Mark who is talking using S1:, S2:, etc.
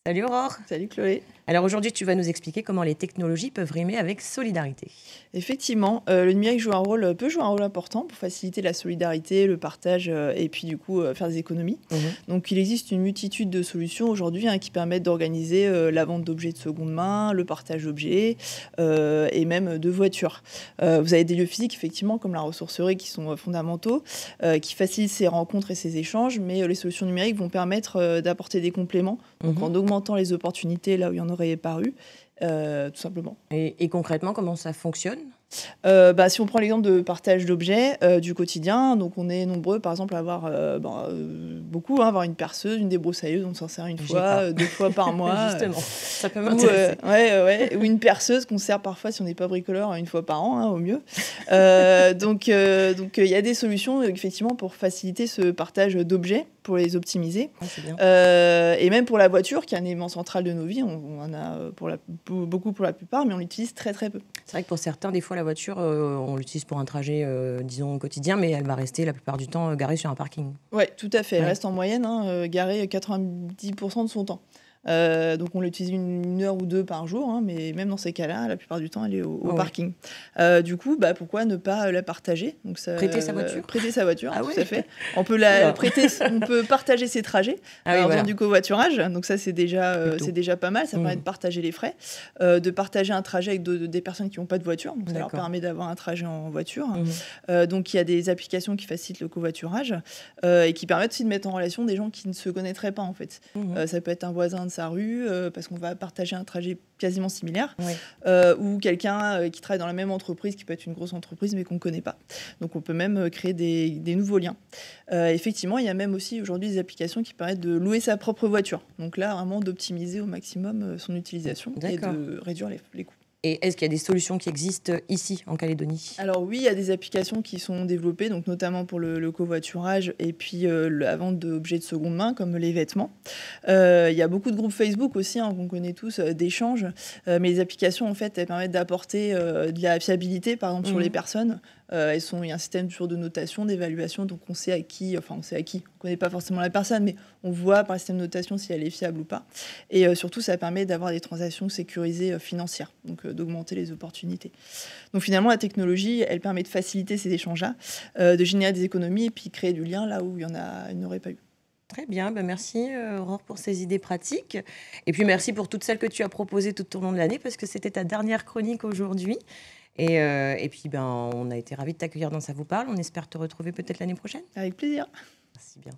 S1: Salut Aurore.
S2: Salut Chloé.
S1: Alors aujourd'hui, tu vas nous expliquer comment les technologies peuvent rimer avec solidarité.
S2: Effectivement, le numérique peut jouer un rôle important pour faciliter la solidarité, le partage et puis du coup faire des économies. Donc il existe une multitude de solutions aujourd'hui qui permettent d'organiser la vente d'objets de seconde main, le partage d'objets et même de voitures. Vous avez des lieux physiques effectivement comme la ressourcerie qui sont fondamentaux, qui facilitent ces rencontres et ces échanges, mais les solutions numériques vont permettre d'apporter des compléments, donc en augmentant les opportunités là où il y en aurait paru, tout simplement.
S1: Et concrètement, comment ça fonctionne ?
S2: Si on prend l'exemple de partage d'objets du quotidien, donc on est nombreux par exemple à avoir beaucoup, avoir une perceuse, une débroussailleuse, on s'en sert une fois, 2 fois par mois.
S1: Justement, ça peut m'intéresser.
S2: Ou une perceuse qu'on sert parfois si on n'est pas bricoleur une fois par an, au mieux. Donc il y a des solutions effectivement pour faciliter ce partage d'objets, pour les optimiser.
S1: C'est bien.
S2: Et même pour la voiture, qui est un élément central de nos vies, on en a beaucoup pour la plupart, mais on l'utilise très très peu.
S1: C'est vrai que pour certains, des fois, la voiture, on l'utilise pour un trajet, disons, quotidien, mais elle va rester la plupart du temps garée sur un parking.
S2: Oui, tout à fait. Elle
S1: Ouais.
S2: reste en moyenne garée 90% de son temps. Donc on l'utilise une heure ou deux par jour, mais même dans ces cas-là, la plupart du temps, elle est au parking. Du coup, pourquoi ne pas la partager ? Donc
S1: Prêter sa voiture.
S2: Prêter sa voiture,
S1: Ah
S2: tout
S1: ouais.
S2: à fait. On peut la prêter, on peut partager ses trajets en faisant du covoiturage. Donc ça, c'est déjà pas mal. Ça permet de partager les frais, de partager un trajet avec des personnes qui n'ont pas de voiture. Donc ça leur permet d'avoir un trajet en voiture. Donc il y a des applications qui facilitent le covoiturage et qui permettent aussi de mettre en relation des gens qui ne se connaîtraient pas en fait. Ça peut être un voisin de sa rue parce qu'on va partager un trajet quasiment similaire, ou quelqu'un qui travaille dans la même entreprise, qui peut être une grosse entreprise mais qu'on ne connaît pas. Donc on peut même créer des nouveaux liens. Effectivement, il y a même aussi aujourd'hui des applications qui permettent de louer sa propre voiture. Donc là, vraiment d'optimiser au maximum son utilisation et de réduire les coûts.
S1: Et est-ce qu'il y a des solutions qui existent ici, en Calédonie ?
S2: Alors oui, il y a des applications qui sont développées, donc notamment pour le covoiturage et puis la vente d'objets de seconde main, comme les vêtements. Il y a beaucoup de groupes Facebook aussi, qu'on connaît tous, d'échanges. Mais les applications, en fait, elles permettent d'apporter de la fiabilité, par exemple, sur les personnes. Il y a un système toujours de notation, d'évaluation, donc on sait à qui, on ne connaît pas forcément la personne, mais on voit par le système de notation si elle est fiable ou pas. Et surtout, ça permet d'avoir des transactions sécurisées financières, donc d'augmenter les opportunités. Donc finalement, la technologie, elle permet de faciliter ces échanges-là, de générer des économies et puis créer du lien là où il n'y aurait pas eu.
S1: Très bien, merci Aurore pour ces idées pratiques. Et puis merci pour toutes celles que tu as proposées tout au long de l'année, parce que c'était ta dernière chronique aujourd'hui. Et puis on a été ravis de t'accueillir dans Ça vous parle. On espère te retrouver peut-être l'année prochaine.
S2: Avec plaisir.
S1: Merci bien.